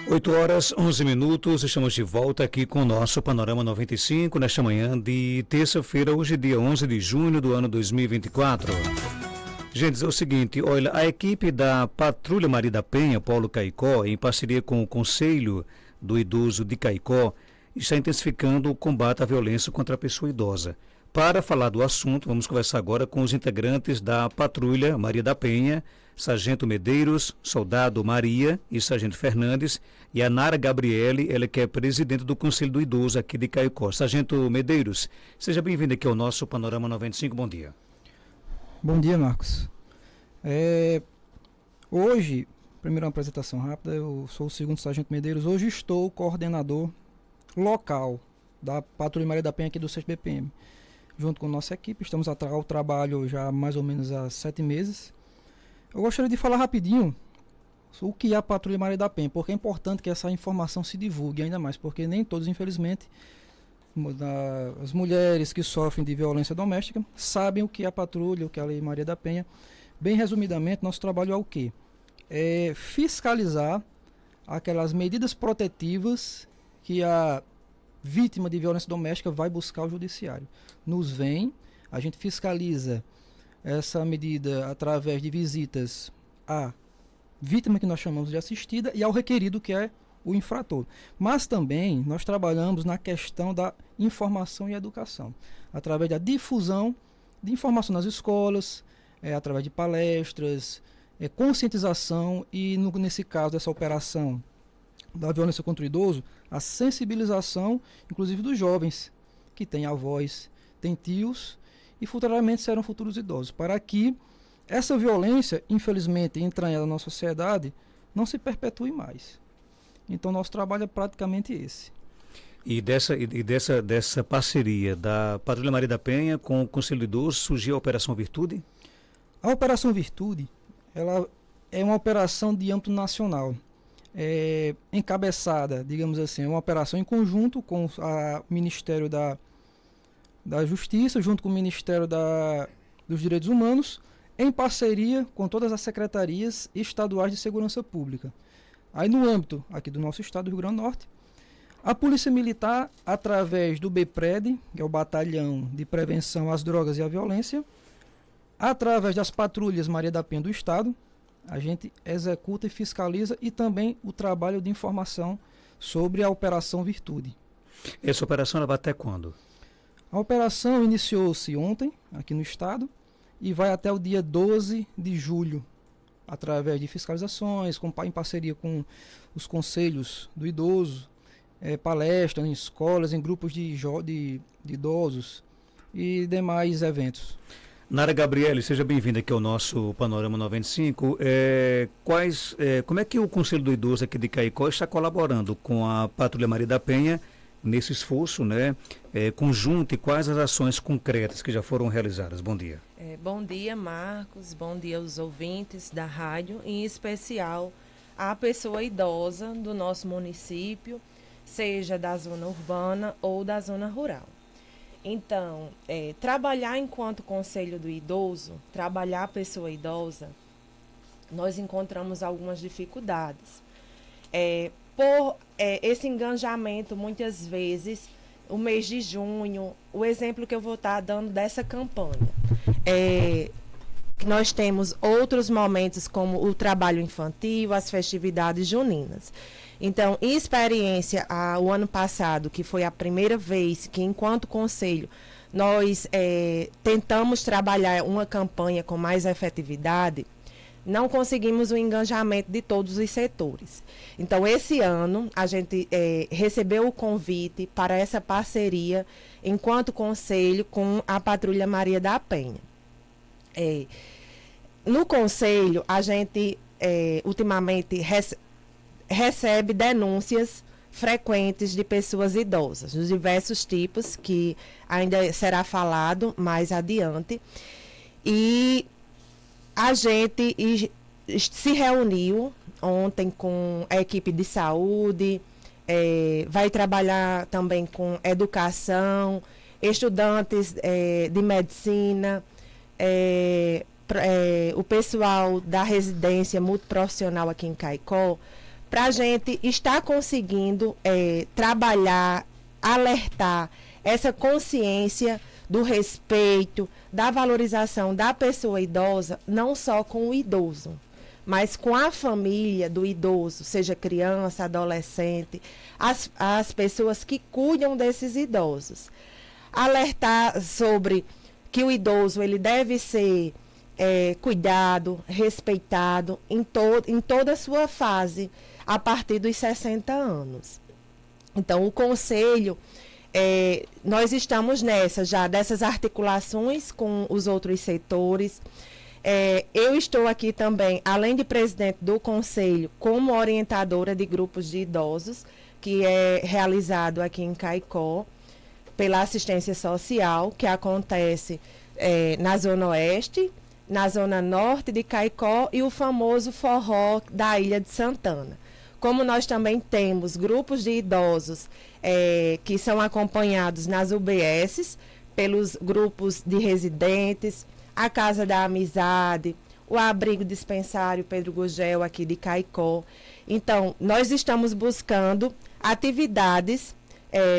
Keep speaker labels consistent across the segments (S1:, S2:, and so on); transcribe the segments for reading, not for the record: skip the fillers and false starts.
S1: 8h11, estamos de volta aqui com o nosso Panorama 95, nesta manhã de terça-feira, hoje dia 11 de junho do ano 2024. Gente, é o seguinte, olha, a equipe da Patrulha Maria da Penha, Paulo Caicó, em parceria com o Conselho do Idoso de Caicó, está intensificando o combate à violência contra a pessoa idosa. Para falar do assunto, vamos conversar agora com os integrantes da Patrulha Maria da Penha, Sargento Medeiros, Soldado Maria e Sargento Fernandes, e a Nara Gabriele, ela que é presidente do Conselho do Idoso aqui de Caicó. Sargento Medeiros, seja bem-vindo aqui ao nosso Panorama 95, bom dia.
S2: Bom dia, Marcos. Hoje, primeiro uma apresentação rápida, eu sou o segundo Sargento Medeiros, hoje estou coordenador local da Patrulha Maria da Penha aqui do 6º BPM. Junto com nossa equipe, estamos ao trabalho já mais ou menos há 7 meses. Eu gostaria de falar rapidinho sobre o que é a Patrulha Maria da Penha, porque é importante que essa informação se divulgue ainda mais, porque nem todos, infelizmente, as mulheres que sofrem de violência doméstica sabem o que é a Patrulha, o que é a Lei Maria da Penha. Bem resumidamente, nosso trabalho é o quê? É fiscalizar aquelas medidas protetivas que a vítima de violência doméstica vai buscar ao judiciário. Nos vem, a gente fiscaliza essa medida através de visitas à vítima, que nós chamamos de assistida, e ao requerido, que é o infrator. Mas também nós trabalhamos na questão da informação e educação, através da difusão de informação nas escolas, através de palestras, conscientização e, nesse caso dessa operação da violência contra o idoso, a sensibilização, inclusive dos jovens, que têm avós, têm tios e futuramente serão futuros idosos, para que essa violência, infelizmente, entranhada na nossa sociedade, não se perpetue mais. Então, nosso trabalho é praticamente esse.
S1: E dessa parceria da Patrulha Maria da Penha com o Conselho do Idoso surgiu a Operação Virtude?
S2: A Operação Virtude, ela é uma operação de âmbito nacional. Encabeçada, digamos assim, uma operação em conjunto com o Ministério da Justiça, junto com o Ministério dos Direitos Humanos, em parceria com todas as secretarias estaduais de segurança pública. Aí no âmbito aqui do nosso estado do Rio Grande do Norte, a Polícia Militar, através do BPRED, que é o Batalhão de Prevenção às Drogas e à Violência, através das Patrulhas Maria da Penha do Estado, a gente executa e fiscaliza, e também o trabalho de informação sobre a Operação Virtude.
S1: Essa operação ela vai até quando?
S2: A operação iniciou-se ontem, aqui no estado, e vai até o dia 12 de julho, através de fiscalizações, em parceria com os conselhos do idoso, palestras em escolas, em grupos de idosos e demais eventos.
S1: Nara Gabriele, seja bem-vinda aqui ao nosso Panorama 95. Como é que o Conselho do Idoso aqui de Caicó está colaborando com a Patrulha Maria da Penha nesse esforço, né, conjunto, e quais as ações concretas que já foram realizadas? Bom dia.
S3: Bom dia, Marcos. Bom dia aos ouvintes da rádio, em especial à pessoa idosa do nosso município, seja da zona urbana ou da zona rural. Então, trabalhar enquanto Conselho do Idoso, trabalhar a pessoa idosa, nós encontramos algumas dificuldades. Por esse engajamento, muitas vezes, o mês de junho, o exemplo que eu vou estar dando dessa campanha, que nós temos outros momentos como o trabalho infantil, as festividades juninas. Então, em experiência, o ano passado, que foi a primeira vez que, enquanto Conselho, nós tentamos trabalhar uma campanha com mais efetividade, não conseguimos o engajamento de todos os setores. Então, esse ano, a gente recebeu o convite para essa parceria, enquanto Conselho, com a Patrulha Maria da Penha. No Conselho, a gente, ultimamente, recebe denúncias frequentes de pessoas idosas, dos diversos tipos, que ainda será falado mais adiante. E a gente se reuniu ontem com a equipe de saúde, vai trabalhar também com educação, estudantes de medicina, o pessoal da residência multiprofissional aqui em Caicó, para a gente estar conseguindo trabalhar, alertar essa consciência do respeito, da valorização da pessoa idosa, não só com o idoso, mas com a família do idoso, seja criança, adolescente, as pessoas que cuidam desses idosos. Alertar sobre que o idoso ele deve ser cuidado, respeitado em toda a sua fase, a partir dos 60 anos. Então, o Conselho, nós estamos dessas articulações com os outros setores. Eu estou aqui também, além de presidente do Conselho, como orientadora de grupos de idosos, que é realizado aqui em Caicó, pela assistência social, que acontece na Zona Oeste, na Zona Norte de Caicó e o famoso forró da Ilha de Santana. Como nós também temos grupos de idosos que são acompanhados nas UBSs, pelos grupos de residentes, a Casa da Amizade, o Abrigo Dispensário Pedro Gugel aqui de Caicó. Então, nós estamos buscando atividades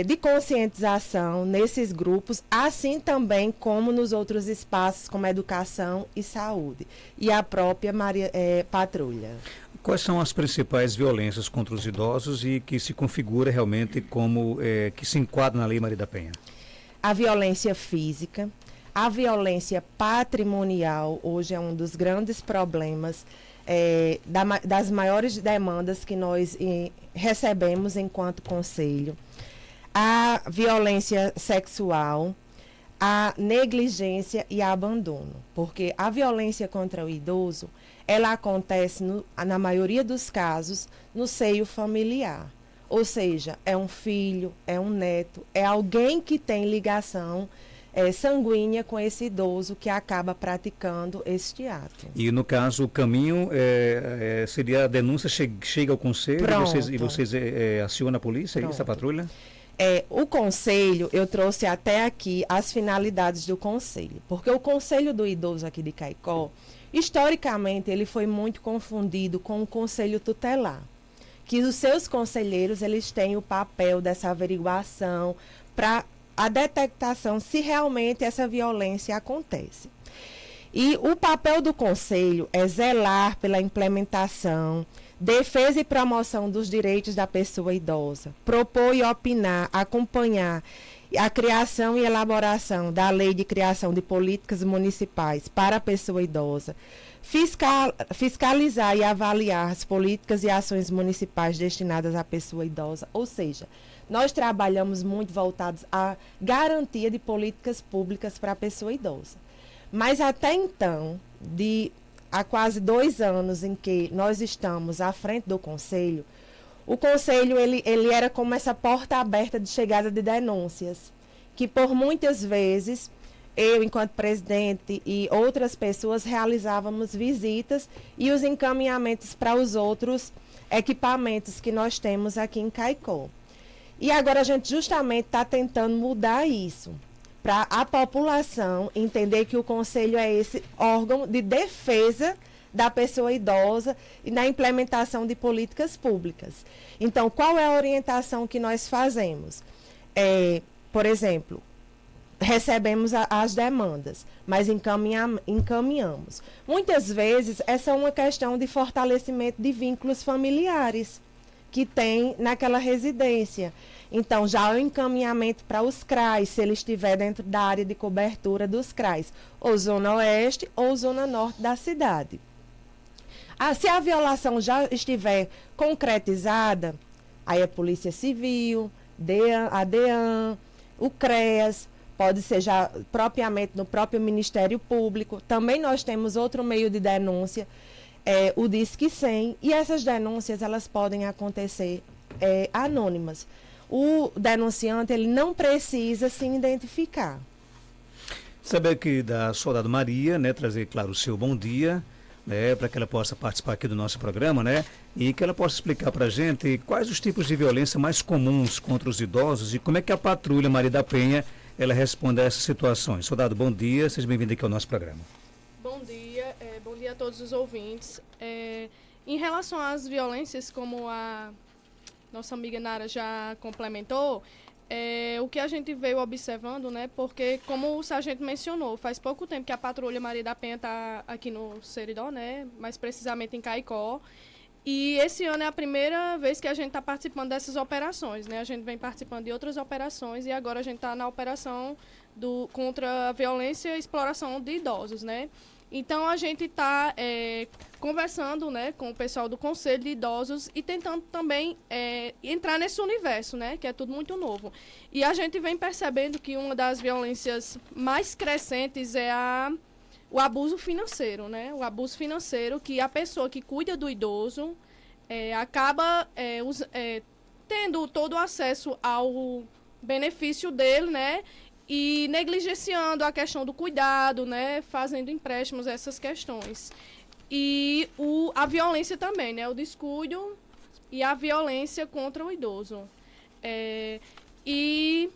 S3: de conscientização nesses grupos, assim também como nos outros espaços como educação e saúde, e a própria patrulha.
S1: Quais são as principais violências contra os idosos e que se configura realmente como que se enquadra na Lei Maria da Penha?
S3: A violência física, a violência patrimonial, hoje é um dos grandes problemas, das maiores demandas que nós recebemos enquanto conselho. A violência sexual, a negligência e abandono, porque a violência contra o idoso, ela acontece, na maioria dos casos, no seio familiar. Ou seja, é um filho, é um neto, é alguém que tem ligação sanguínea com esse idoso que acaba praticando este ato.
S1: E no caso, o caminho seria a denúncia chega ao conselho e vocês acionam a polícia, isso, a patrulha?
S3: O conselho, eu trouxe até aqui as finalidades do conselho, porque o conselho do idoso aqui de Caicó, historicamente, ele foi muito confundido com o conselho tutelar, que os seus conselheiros, eles têm o papel dessa averiguação para a detectação se realmente essa violência acontece. E o papel do conselho é zelar pela implementação, defesa e promoção dos direitos da pessoa idosa, propor e opinar, acompanhar a criação e elaboração da lei de criação de políticas municipais para a pessoa idosa, fiscalizar e avaliar as políticas e ações municipais destinadas à pessoa idosa, ou seja, nós trabalhamos muito voltados à garantia de políticas públicas para a pessoa idosa. Mas até então, há quase 2 anos em que nós estamos à frente do Conselho, o Conselho ele era como essa porta aberta de chegada de denúncias, que por muitas vezes eu, enquanto presidente, e outras pessoas realizávamos visitas e os encaminhamentos para os outros equipamentos que nós temos aqui em Caicó. E agora a gente justamente está tentando mudar isso, para a população entender que o Conselho é esse órgão de defesa da pessoa idosa e na implementação de políticas públicas. Então, qual é a orientação que nós fazemos? Por exemplo, recebemos as demandas, mas encaminhamos. Muitas vezes, essa é uma questão de fortalecimento de vínculos familiares que tem naquela residência. Então, já o encaminhamento para os CRAs, se ele estiver dentro da área de cobertura dos CRAs, ou Zona Oeste ou Zona Norte da cidade. Se a violação já estiver concretizada, aí a Polícia Civil, a DEAN, o CREAS, pode ser já propriamente no próprio Ministério Público. Também nós temos outro meio de denúncia, o Disque 100, e essas denúncias elas podem acontecer anônimas. O denunciante ele não precisa se identificar.
S1: Saber aqui da Soldado Maria, né, trazer, claro, o seu bom dia, né, para que ela possa participar aqui do nosso programa, né, e que ela possa explicar para a gente quais os tipos de violência mais comuns contra os idosos e como é que a patrulha Maria da Penha ela responde a essas situações. Soldado, bom dia, seja bem-vindo aqui ao nosso programa.
S4: Bom dia a todos os ouvintes. Em relação às violências, como a nossa amiga Nara já complementou, o que a gente veio observando, né? Porque, como o sargento mencionou, faz pouco tempo que a Patrulha Maria da Penha está aqui no Seridó, né? Mais precisamente em Caicó. E esse ano é a primeira vez que a gente está participando dessas operações, né? A gente vem participando de outras operações e agora a gente está na operação contra a violência e exploração de idosos, né? Então, a gente está conversando, né, com o pessoal do Conselho de Idosos e tentando também entrar nesse universo, né, que é tudo muito novo. E a gente vem percebendo que uma das violências mais crescentes é o abuso financeiro, né? O abuso financeiro que a pessoa que cuida do idoso acaba tendo todo o acesso ao benefício dele, né? E negligenciando a questão do cuidado, né? Fazendo empréstimos, essas questões. E a violência também, né? O descuido e a violência contra o idoso. E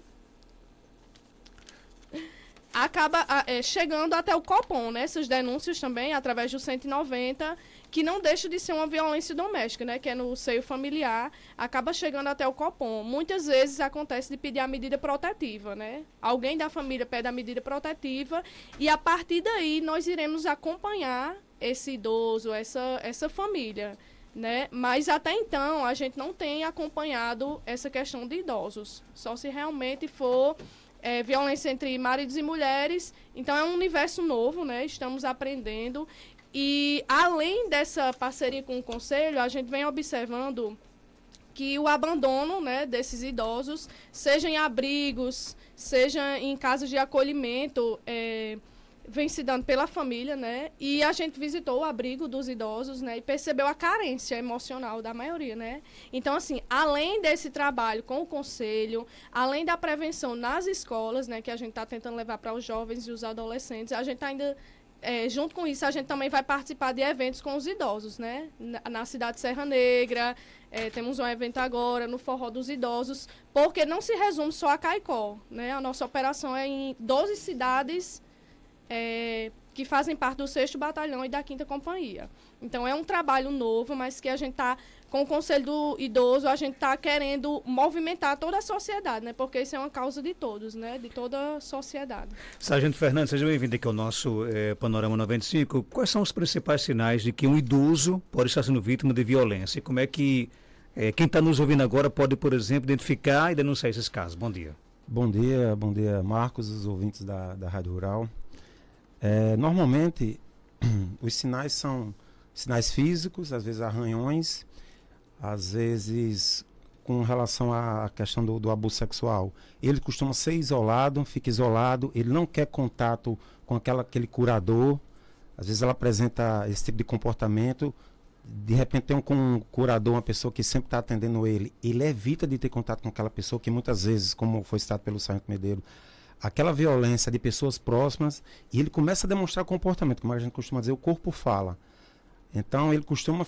S4: acaba chegando até o Copom, né? Essas denúncias também, através do 190, que não deixa de ser uma violência doméstica, né? Que é no seio familiar, acaba chegando até o Copom. Muitas vezes acontece de pedir a medida protetiva, né? Alguém da família pede a medida protetiva e, a partir daí, nós iremos acompanhar esse idoso, essa família, né? Mas, até então, a gente não tem acompanhado essa questão de idosos. Só se realmente for violência entre maridos e mulheres. Então, é um universo novo, né? Estamos aprendendo. E, além dessa parceria com o Conselho, a gente vem observando que o abandono, né, desses idosos, seja em abrigos, seja em casas de acolhimento, vem se dando pela família, né? E a gente visitou o abrigo dos idosos, né? E percebeu a carência emocional da maioria, né? Então, assim, além desse trabalho com o Conselho, além da prevenção nas escolas, né? Que a gente está tentando levar para os jovens e os adolescentes, a gente está ainda... junto com isso, a gente também vai participar de eventos com os idosos, né? Na cidade de Serra Negra, temos um evento agora no Forró dos Idosos, porque não se resume só a Caicó, né? A nossa operação é em 12 cidades que fazem parte do 6º Batalhão e da 5ª Companhia. Então, é um trabalho novo, mas que a gente está, com o Conselho do Idoso, a gente está querendo movimentar toda a sociedade, né? Porque isso é uma causa de todos, né? De toda a sociedade.
S1: Sargento Fernando, seja bem-vindo aqui ao nosso Panorama 95. Quais são os principais sinais de que um idoso pode estar sendo vítima de violência? E como é que quem está nos ouvindo agora pode, por exemplo, identificar e denunciar esses casos? Bom dia.
S5: Bom dia, Marcos, os ouvintes da Rádio Rural. Normalmente, os sinais são sinais físicos, às vezes arranhões, às vezes com relação à questão do abuso sexual. Ele costuma ser isolado, fica isolado, ele não quer contato com aquele curador, às vezes ela apresenta esse tipo de comportamento, de repente tem um curador, uma pessoa que sempre está atendendo ele evita de ter contato com aquela pessoa, que muitas vezes, como foi citado pelo Sargento Medeiros, aquela violência de pessoas próximas, e ele começa a demonstrar comportamento, como a gente costuma dizer, o corpo fala. Então ele costuma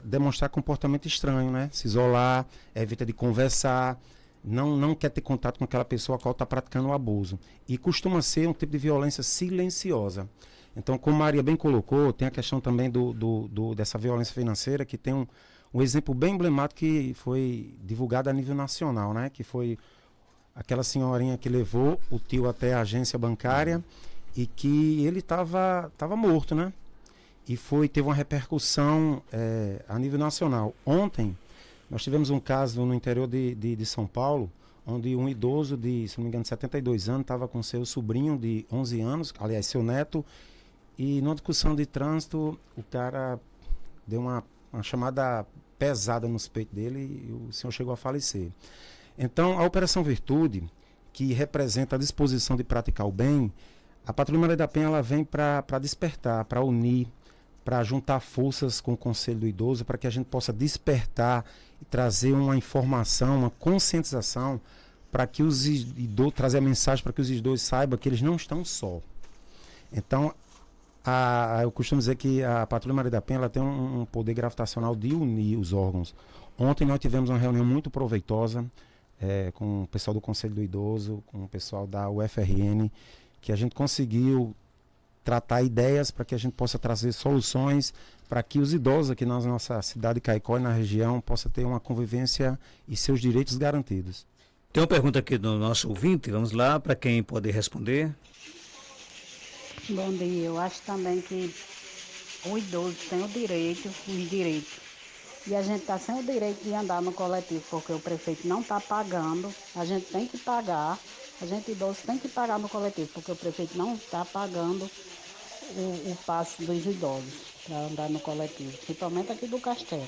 S5: demonstrar comportamento estranho, né? Se isolar, evita de conversar, não quer ter contato com aquela pessoa a qual está praticando o abuso. E costuma ser um tipo de violência silenciosa. Então, como a Maria bem colocou, tem a questão também dessa violência financeira, que tem um exemplo bem emblemático que foi divulgado a nível nacional, né? Que foi aquela senhorinha que levou o tio até a agência bancária e que ele estava morto, né? E teve uma repercussão a nível nacional. Ontem, nós tivemos um caso no interior de São Paulo, onde um idoso de, se não me engano, 72 anos, estava com seu sobrinho de 11 anos, aliás, seu neto, e numa discussão de trânsito, o cara deu uma chamada pesada nos peitos dele e o senhor chegou a falecer. Então, a Operação Virtude, que representa a disposição de praticar o bem, a Patrulha Maria da Penha ela vem para despertar, para unir, para juntar forças com o Conselho do Idoso, para que a gente possa despertar e trazer uma informação, uma conscientização, para que os idosos, trazer a mensagem para que os idosos saibam que eles não estão só. Então, eu costumo dizer que a Patrulha Maria da Penha ela tem um poder gravitacional de unir os órgãos. Ontem nós tivemos uma reunião muito proveitosa, com o pessoal do Conselho do Idoso, com o pessoal da UFRN, que a gente conseguiu tratar ideias para que a gente possa trazer soluções para que os idosos aqui na nossa cidade de Caicó e na região possam ter uma convivência e seus direitos garantidos.
S1: Tem uma pergunta aqui do nosso ouvinte, vamos lá, para quem pode responder.
S6: Bom dia, eu acho também que o idoso tem os direitos. E a gente está sem o direito de andar no coletivo, porque o prefeito não está pagando, a gente tem que pagar, a gente idoso tem que pagar no coletivo, porque o prefeito não está pagando o passe dos idosos para andar no coletivo, principalmente aqui do Castelo.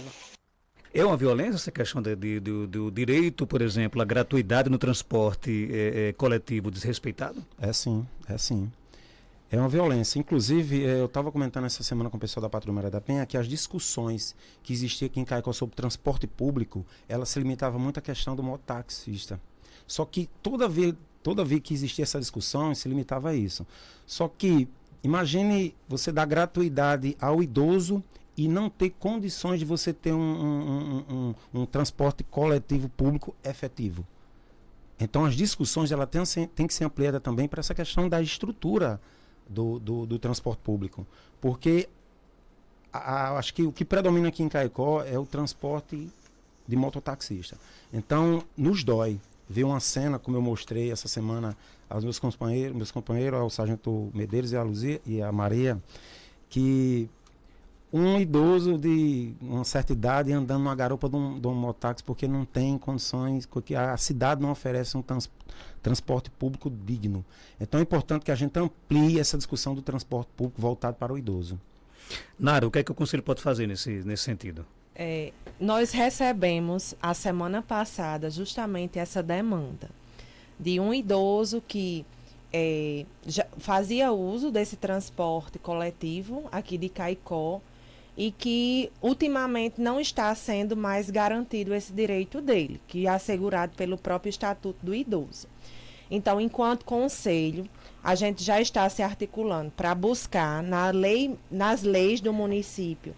S1: É uma violência essa questão do direito, por exemplo, a gratuidade no transporte coletivo desrespeitado?
S5: É sim, é sim. É uma violência. Inclusive, eu estava comentando essa semana com o pessoal da Patrulha Maria da Penha que as discussões que existiam aqui em Caicó sobre transporte público, ela se limitava muito à questão do mototaxista. Só que toda vez que existia essa discussão, se limitava a isso. Só que, imagine você dar gratuidade ao idoso e não ter condições de você ter um transporte coletivo público efetivo. Então, as discussões ela tem que ser ampliada também para essa questão da estrutura do transporte público, porque acho que o que predomina aqui em Caicó é o transporte de mototaxista. Então, nos dói ver uma cena, como eu mostrei essa semana aos meus companheiros, ao Sargento Medeiros e a Luzia e a Maria, que um idoso de uma certa idade andando numa garupa de um mototáxi porque não tem condições, porque a cidade não oferece um transporte público digno. Então é importante que a gente amplie essa discussão do transporte público voltado para o idoso.
S1: Nara, o que é que o Conselho pode fazer nesse sentido?
S3: Nós recebemos a semana passada justamente essa demanda de um idoso que já fazia uso desse transporte coletivo aqui de Caicó e que ultimamente não está sendo mais garantido esse direito dele, que é assegurado pelo próprio Estatuto do Idoso. Então, enquanto conselho, a gente já está se articulando para buscar nas leis do município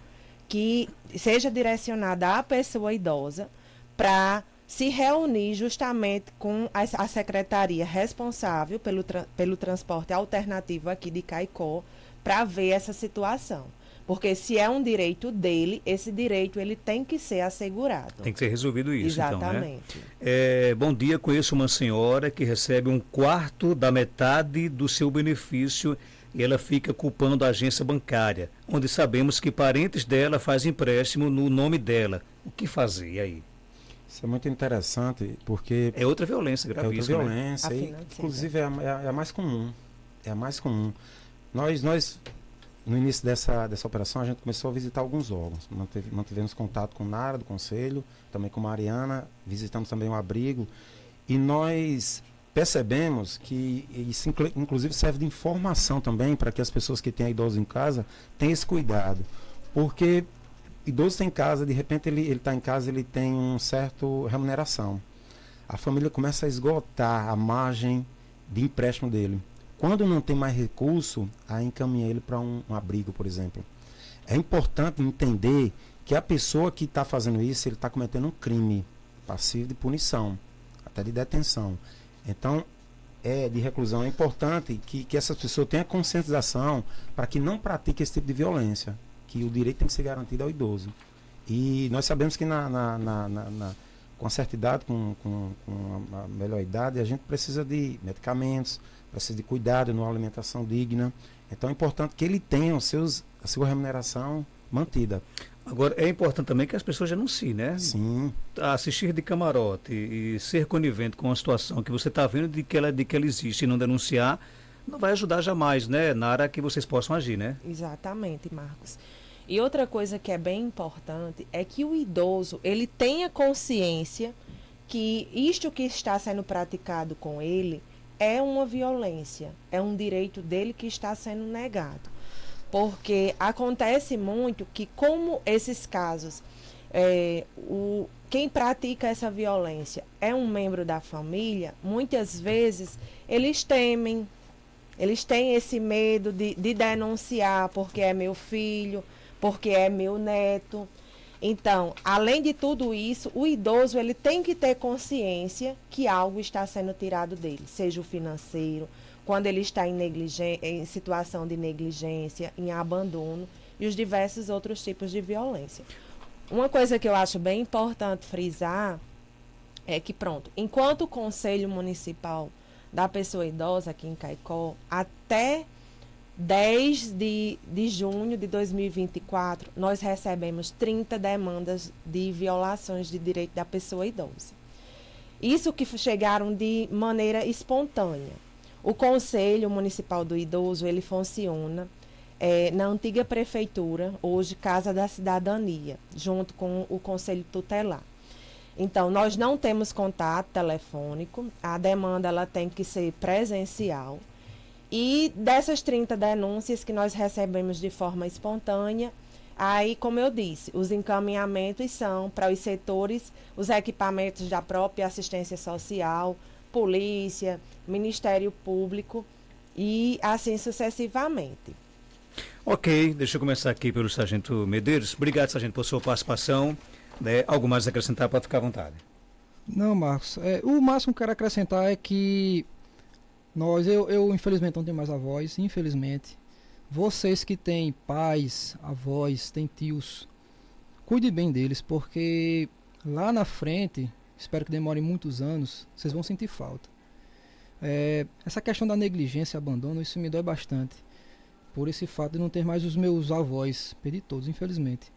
S3: que seja direcionada à pessoa idosa para se reunir justamente com a secretaria responsável pelo transporte alternativo aqui de Caicó para ver essa situação. Porque se é um direito dele, esse direito ele tem que ser assegurado.
S1: Tem que ser resolvido isso,
S3: exatamente.
S1: Então, né? Bom dia, conheço uma senhora que recebe 1/4 da metade do seu benefício e ela fica culpando a agência bancária, onde sabemos que parentes dela fazem empréstimo no nome dela. O que fazer? E aí?
S5: Isso é muito interessante, porque...
S1: É outra violência gravíssima.
S5: É outra violência,
S1: né?
S5: Inclusive é a mais comum. É a mais comum. Nós no início dessa operação, a gente começou a visitar alguns órgãos. Mantivemos contato com o Nara, do Conselho, também com a Mariana, visitamos também o abrigo. E nós percebemos que isso, inclusive, serve de informação também para que as pessoas que têm idosos em casa tenham esse cuidado. Porque idoso tem em casa, de repente ele está em casa, ele tem um certo remuneração. A família começa a esgotar a margem de empréstimo dele. Quando não tem mais recurso, aí encaminha ele para um abrigo, por exemplo. É importante entender que a pessoa que está fazendo isso, ele está cometendo um crime passivo de punição, até de detenção. Então, de reclusão. É importante que essas pessoas tenham conscientização para que não pratique esse tipo de violência, que o direito tem que ser garantido ao idoso. E nós sabemos que com a certa idade, com a melhor idade, a gente precisa de medicamentos, precisa de cuidado, numa alimentação digna. Então é importante que ele tenha a sua remuneração mantida.
S1: Agora, é importante também que as pessoas denunciem, né?
S5: Sim.
S1: Assistir de camarote e ser conivente com uma situação que você está vendo de que ela existe e não denunciar, não vai ajudar jamais, né, Nara, que vocês possam agir, né?
S3: Exatamente, Marcos. E outra coisa que é bem importante é que o idoso, ele tenha consciência que isto que está sendo praticado com ele é uma violência, é um direito dele que está sendo negado. Porque acontece muito que, como esses casos, quem pratica essa violência é um membro da família, muitas vezes eles temem, eles têm esse medo de denunciar porque é meu filho, porque é meu neto. Então, além de tudo isso, o idoso ele tem que ter consciência que algo está sendo tirado dele, seja o financeiro, quando ele está em situação de negligência, em abandono e os diversos outros tipos de violência. Uma coisa que eu acho bem importante frisar é que, pronto, enquanto o Conselho Municipal da Pessoa Idosa aqui em Caicó, até 10 de junho de 2024, nós recebemos 30 demandas de violações de direito da pessoa idosa. Isso que chegaram de maneira espontânea. O Conselho Municipal do Idoso, ele funciona na antiga prefeitura, hoje Casa da Cidadania, junto com o Conselho Tutelar. Então, nós não temos contato telefônico, a demanda ela tem que ser presencial. E dessas 30 denúncias que nós recebemos de forma espontânea, aí, como eu disse, os encaminhamentos são para os setores, os equipamentos da própria assistência social, polícia, Ministério Público e assim sucessivamente.
S1: Ok, deixa eu começar aqui pelo Sargento Medeiros. Obrigado, Sargento, por sua participação. Algo mais a acrescentar, pode ficar à vontade.
S2: Não, Marcos. O máximo que eu quero acrescentar é que eu infelizmente não tenho mais avós, infelizmente. Vocês que têm pais, avós, têm tios, cuide bem deles, porque lá na frente, espero que demore muitos anos, vocês vão sentir falta. Essa questão da negligência e abandono, isso me dói bastante. Por esse fato de não ter mais os meus avós, perdi todos, infelizmente.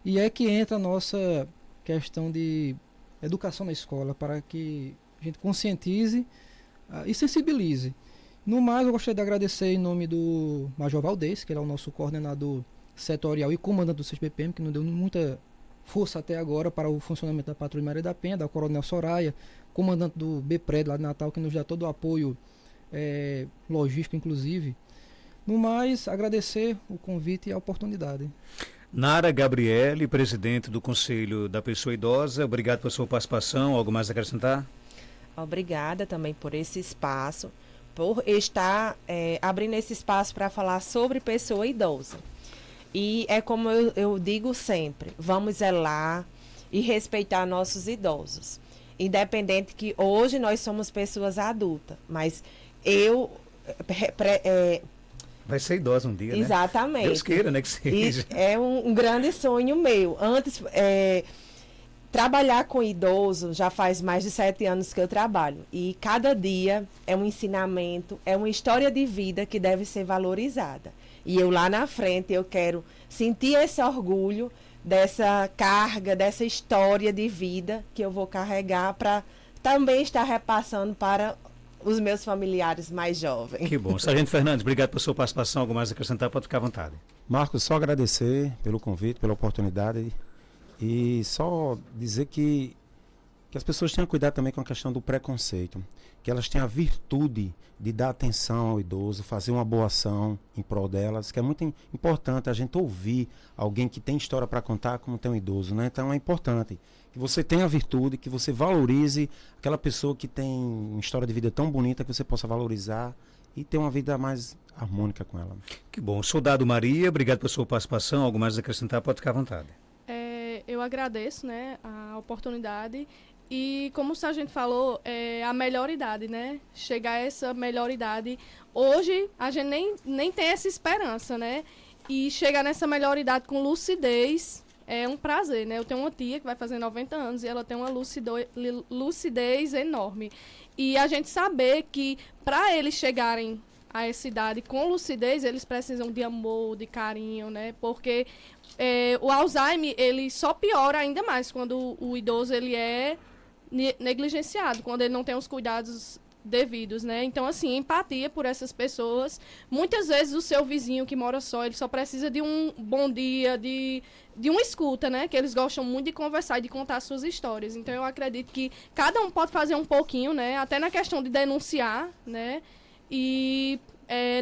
S2: E é que entra a nossa questão de educação na escola, para que a gente conscientize e sensibilize. No mais, eu gostaria de agradecer em nome do Major Valdez, que ele é o nosso coordenador setorial e comandante do CESBPM, que nos deu muita força até agora para o funcionamento da Patrulha Maria da Penha, da Coronel Soraya, comandante do BPRED lá de Natal, que nos dá todo o apoio logístico, inclusive. No mais, agradecer o convite e a oportunidade.
S1: Nara Gabriele, presidente do Conselho da Pessoa Idosa, obrigado pela sua participação. Algo mais a acrescentar?
S3: Obrigada também por esse espaço, por estar abrindo esse espaço para falar sobre pessoa idosa. E é como eu digo sempre, vamos zelar e respeitar nossos idosos. Independente que hoje nós somos pessoas adultas, mas eu...
S1: Vai ser idosa um dia,
S3: exatamente.
S1: Né? Deus queira, né, que seja.
S3: E é um grande sonho meu. Antes, trabalhar com idoso já faz mais de 7 anos que eu trabalho. E cada dia é um ensinamento, é uma história de vida que deve ser valorizada. E eu lá na frente, eu quero sentir esse orgulho dessa carga, dessa história de vida que eu vou carregar para também estar repassando para os meus familiares mais jovens.
S1: Que bom. Sargento Fernandes, obrigado pela sua participação. Algo mais a acrescentar, pode ficar à vontade.
S5: Marcos, só agradecer pelo convite, pela oportunidade e só dizer que as pessoas tenham cuidado também com a questão do preconceito, que elas tenham a virtude de dar atenção ao idoso, fazer uma boa ação em prol delas, que é muito importante a gente ouvir alguém que tem história para contar como tem um idoso, né? Então é importante que você tenha a virtude, que você valorize aquela pessoa que tem uma história de vida tão bonita, que você possa valorizar e ter uma vida mais harmônica com ela.
S1: Que bom. Soldado Maria, obrigado pela sua participação. Algo mais a acrescentar, pode ficar à vontade.
S4: Eu agradeço, né, a oportunidade e, como o sargento falou, a melhor idade, né? Chegar a essa melhor idade. Hoje, a gente nem tem essa esperança, né? E chegar nessa melhor idade com lucidez é um prazer, né? Eu tenho uma tia que vai fazer 90 anos e ela tem uma lucidez enorme. E a gente saber que, para eles chegarem a essa idade com lucidez, eles precisam de amor, de carinho, né? Porque o Alzheimer, ele só piora ainda mais quando o idoso ele é negligenciado, quando ele não tem os cuidados devidos, né? Então, assim, empatia por essas pessoas. Muitas vezes o seu vizinho que mora só, ele só precisa de um bom dia, de uma escuta, né? Que eles gostam muito de conversar e de contar suas histórias. Então, eu acredito que cada um pode fazer um pouquinho, né? Até na questão de denunciar, né? E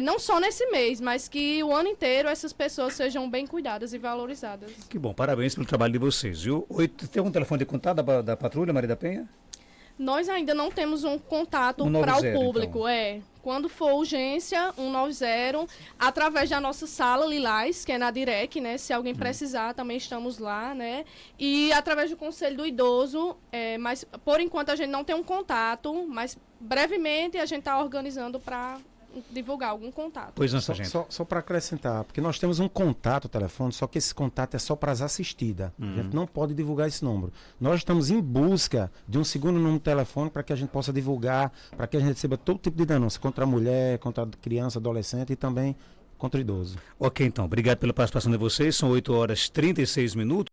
S4: não só nesse mês, mas que o ano inteiro essas pessoas sejam bem cuidadas e valorizadas.
S1: Que bom, parabéns pelo trabalho de vocês, viu? Tem um telefone de contato da Patrulha Maria da Penha?
S4: Nós ainda não temos um contato
S1: 190,
S4: para o público,
S1: então.
S4: Quando for urgência, 190, através da nossa sala Lilás, que é na Direc, né? Se alguém precisar, também estamos lá, né? E através do Conselho do Idoso, mas por enquanto a gente não tem um contato, mas brevemente a gente está organizando para divulgar algum contato.
S1: Pois não,
S5: Só,
S1: sargento.
S5: só para acrescentar, porque nós temos um contato telefone, só que esse contato é só para as assistidas. A gente não pode divulgar esse número. Nós estamos em busca de um segundo número de telefone para que a gente possa divulgar, para que a gente receba todo tipo de denúncia contra a mulher, contra a criança, adolescente e também contra o idoso.
S1: Ok, então. Obrigado pela participação de vocês. São 8 horas e 36 minutos.